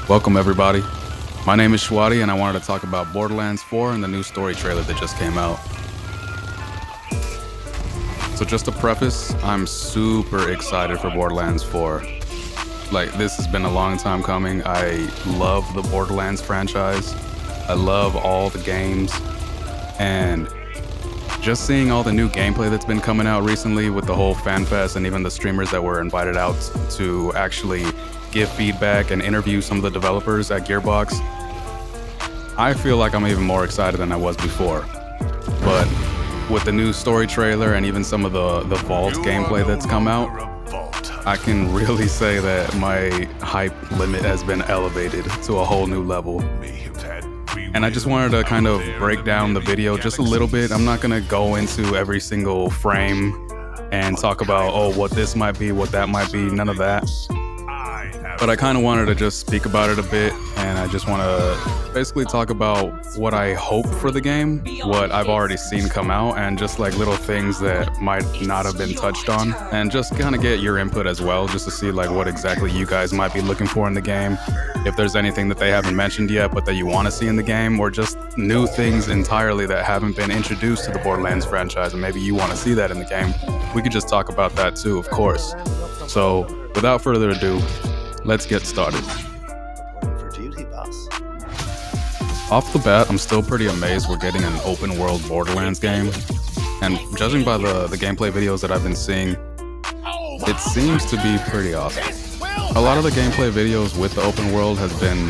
Welcome everybody. My name is Shwadi and I wanted to talk about Borderlands 4 and the new story trailer that just came out. So just to preface, I'm super excited for Borderlands 4. This has been a long time coming. I love the Borderlands franchise. I love all the games. And just seeing all the new gameplay that's been coming out recently with the whole fan fest and even the streamers that were invited out to actually give feedback and interview some of the developers at Gearbox, I feel like I'm even more excited than I was before. But with the new story trailer and even some of the Vault gameplay that's come out, I can really say that my hype limit has been elevated to a whole new level. And I just wanted to kind of break down the video just a little bit. I'm not gonna go into every single frame and talk about, oh, what this might be, what that might be, none of that. But I kind of wanted to just speak about it a bit, and I just want to basically talk about what I hope for the game, what I've already seen come out, and just like little things that might not have been touched on, and just kind of get your input as well, just to see like what exactly you guys might be looking for in the game, if there's anything that they haven't mentioned yet but that you want to see in the game, or just new things entirely that haven't been introduced to the Borderlands franchise and maybe you want to see that in the game. We could just talk about that too, of course. So without further ado, let's get started. Off the bat, I'm still pretty amazed we're getting an open world Borderlands game. And judging by the gameplay videos that I've been seeing, it seems to be pretty awesome. A lot of the gameplay videos with the open world has been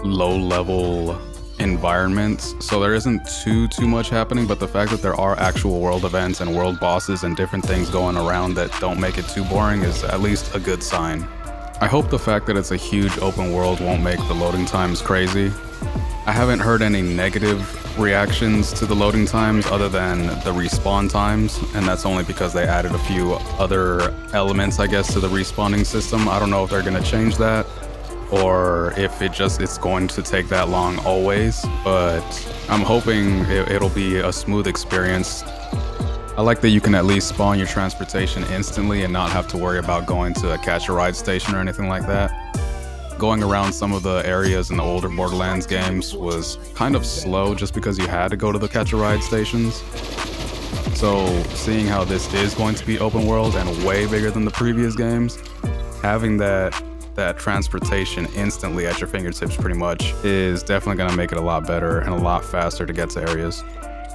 low level environments, so there isn't too much happening, but the fact that there are actual world events and world bosses and different things going around that don't make it too boring is at least a good sign. I hope the fact that it's a huge open world won't make the loading times crazy. I haven't heard any negative reactions to the loading times other than the respawn times, and that's only because they added a few other elements, I guess, to the respawning system. I don't know if they're going to change that or if it's going to take that long always, but I'm hoping it'll be a smooth experience. I like that you can at least spawn your transportation instantly and not have to worry about going to a catch-a-ride station or anything like that. Going around some of the areas in the older Borderlands games was kind of slow just because you had to go to the catch-a-ride stations. So seeing how this is going to be open world and way bigger than the previous games, having that transportation instantly at your fingertips pretty much is definitely going to make it a lot better and a lot faster to get to areas.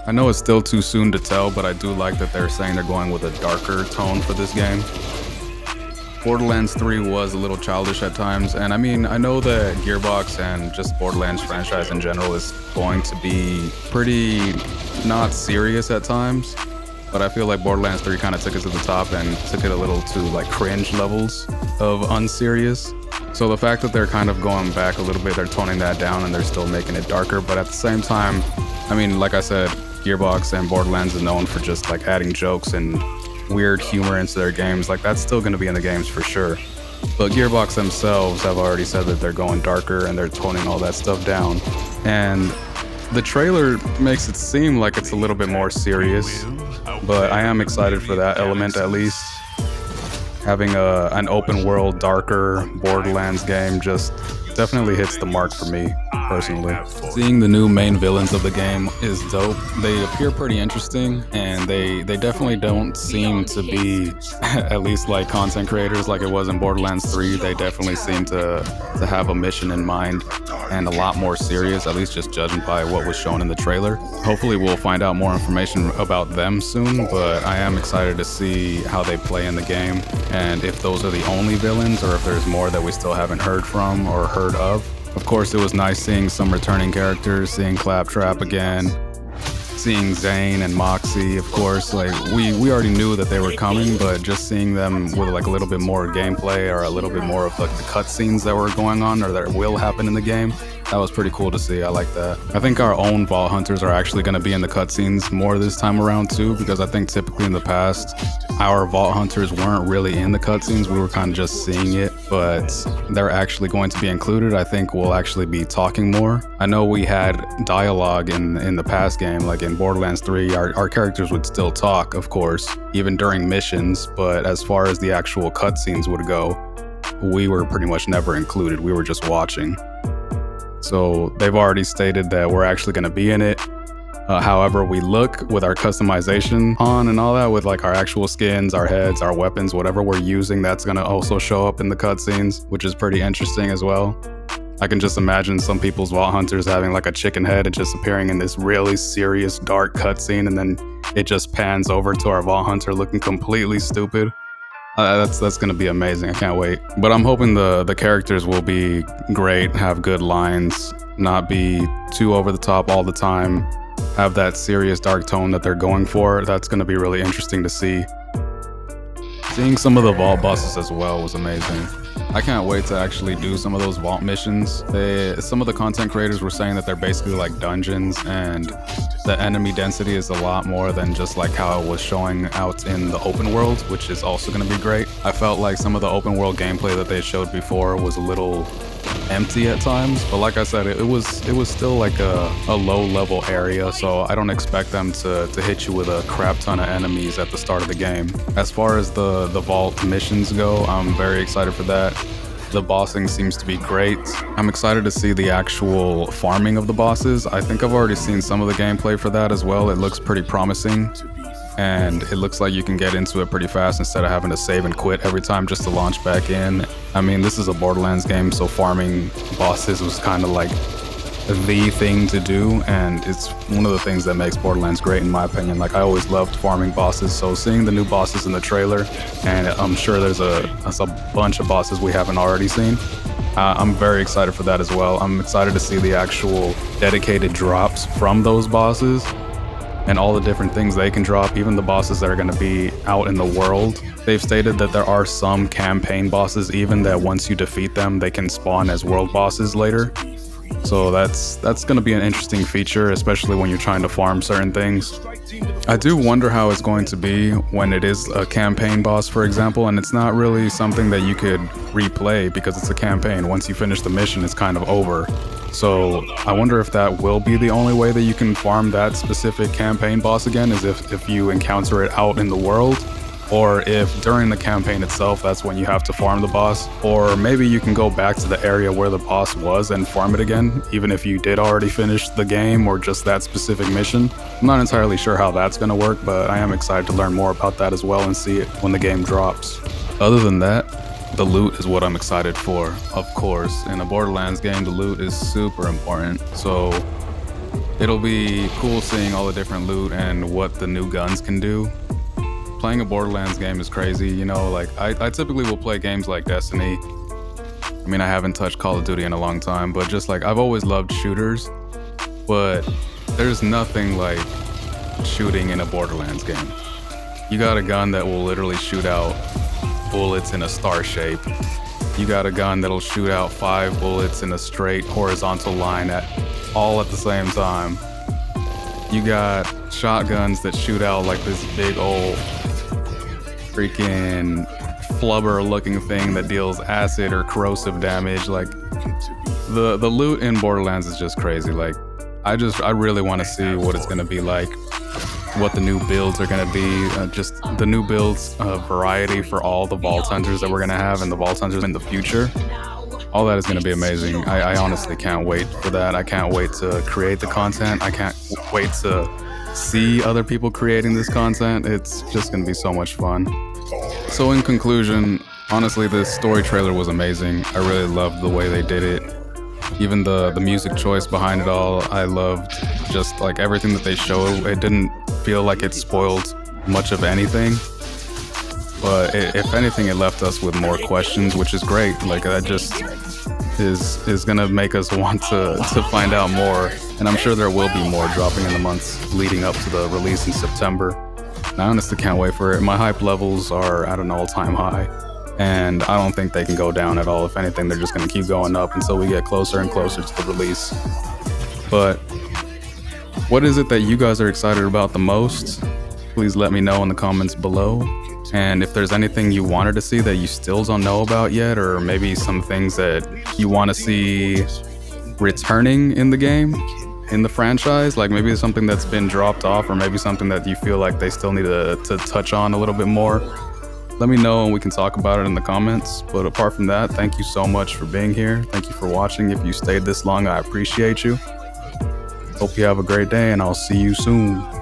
I know it's still too soon to tell, but I do like that they're saying they're going with a darker tone for this game. Borderlands 3 was a little childish at times, and I mean, I know that Gearbox and just Borderlands franchise in general is going to be pretty not serious at times, but I feel like Borderlands 3 kind of took it to the top and took it a little to like cringe levels of unserious. So the fact that they're kind of going back a little bit, they're toning that down and they're still making it darker, but at the same time, I mean, like I said, Gearbox and Borderlands is known for just like adding jokes and weird humor into their games. Like that's still going to be in the games for sure. But Gearbox themselves have already said that they're going darker and they're toning all that stuff down. And the trailer makes it seem like it's a little bit more serious, but I am excited for that element at least. Having an open world, darker Borderlands game just definitely hits the mark for me, personally. Seeing the new main villains of the game is dope. They appear pretty interesting, and they definitely don't seem to be, at least like content creators like it was in Borderlands 3, they definitely seem to have a mission in mind and a lot more serious, at least just judging by what was shown in the trailer. Hopefully we'll find out more information about them soon, but I am excited to see how they play in the game, and if those are the only villains or if there's more that we still haven't heard from or heard of. Of course, it was nice seeing some returning characters, seeing Claptrap again, seeing Zane and Moxie, of course. Like we already knew that they were coming, but just seeing them with like a little bit more gameplay or a little bit more of like the cutscenes that were going on or that will happen in the game, that was pretty cool to see. I like that. I think our own Vault Hunters are actually going to be in the cutscenes more this time around too, because I think typically in the past, our Vault Hunters weren't really in the cutscenes. We were kind of just seeing it, but they're actually going to be included. I think we'll actually be talking more. I know we had dialogue in the past game, like in Borderlands 3, our characters would still talk, of course, even during missions, but as far as the actual cutscenes would go, we were pretty much never included. We were just watching. So they've already stated that we're actually going to be in it. However we look with our customization on and all that, with like our actual skins, our heads, our weapons, whatever we're using, that's going to also show up in the cutscenes, which is pretty interesting as well. I can just imagine some people's Vault Hunters having like a chicken head and just appearing in this really serious dark cutscene, and then it just pans over to our Vault Hunter looking completely stupid. That's gonna be amazing. I can't wait. But I'm hoping the characters will be great, have good lines, not be too over the top all the time, have that serious dark tone that they're going for. That's gonna be really interesting to see. Seeing some of the vault bosses as well was amazing. I can't wait to actually do some of those vault missions. Some of the content creators were saying that they're basically like dungeons, and the enemy density is a lot more than just like how it was showing out in the open world, which is also going to be great. I felt like some of the open world gameplay that they showed before was a little empty at times, but like I said, it was still like a low level area, so I don't expect them to hit you with a crap ton of enemies at the start of the game. As far as the vault missions go, I'm very excited for that. The bossing seems to be great. I'm excited to see the actual farming of the bosses. I think I've already seen some of the gameplay for that as well. It looks pretty promising, and it looks like you can get into it pretty fast instead of having to save and quit every time just to launch back in. I mean, this is a Borderlands game, so farming bosses was kind of like the thing to do, and it's one of the things that makes Borderlands great in my opinion. Like, I always loved farming bosses, so seeing the new bosses in the trailer, and I'm sure there's a bunch of bosses we haven't already seen, I'm very excited for that as well. I'm excited to see the actual dedicated drops from those bosses and all the different things they can drop, even the bosses that are going to be out in the world. They've stated that there are some campaign bosses even that once you defeat them, they can spawn as world bosses later. So that's going to be an interesting feature, especially when you're trying to farm certain things. I do wonder how it's going to be when it is a campaign boss, for example, and it's not really something that you could replay because it's a campaign. Once you finish the mission, it's kind of over. So I wonder if that will be the only way that you can farm that specific campaign boss again, is if you encounter it out in the world, or if during the campaign itself, that's when you have to farm the boss. Or maybe you can go back to the area where the boss was and farm it again, even if you did already finish the game or just that specific mission. I'm not entirely sure how that's gonna work, but I am excited to learn more about that as well and see it when the game drops. Other than that, the loot is what I'm excited for. Of course, in a Borderlands game, the loot is super important. So it'll be cool seeing all the different loot and what the new guns can do. Playing a Borderlands game is crazy, you know, like I typically will play games like Destiny. I mean, I haven't touched Call of Duty in a long time, but just like I've always loved shooters, but there's nothing like shooting in a Borderlands game. You got a gun that will literally shoot out bullets in a star shape. You got a gun that'll shoot out 5 bullets in a straight horizontal line all at the same time. You got shotguns that shoot out like this big old freaking flubber looking thing that deals acid or corrosive damage. Like the loot in Borderlands is just crazy. Like I really want to see what it's gonna be like, what the new builds are gonna be, just the new builds variety for all the Vault Hunters that we're gonna have and the Vault Hunters in the future. All that is gonna be amazing. I honestly can't wait for that. I can't wait to create the content. I can't wait to see other people creating this content. It's just gonna be so much fun. So in conclusion, honestly, this story trailer was amazing. I really loved the way they did it. Even the music choice behind it all, I loved just like everything that they showed. It didn't feel like it spoiled much of anything, but if anything, it left us with more questions, which is great. Like that just is gonna make us want to find out more, and I'm sure there will be more dropping in the months leading up to the release in September. And I honestly can't wait for it. My hype levels are at an all-time high, and I don't think they can go down at all. If anything, they're just gonna keep going up until we get closer and closer to the release. But what is it that you guys are excited about the most? Please let me know in the comments below. And if there's anything you wanted to see that you still don't know about yet, or maybe some things that you want to see returning in the game, in the franchise, like maybe something that's been dropped off, or maybe something that you feel like they still need to touch on a little bit more, let me know and we can talk about it in the comments. But apart from that, thank you so much for being here. Thank you for watching. If you stayed this long, I appreciate you. Hope you have a great day, and I'll see you soon.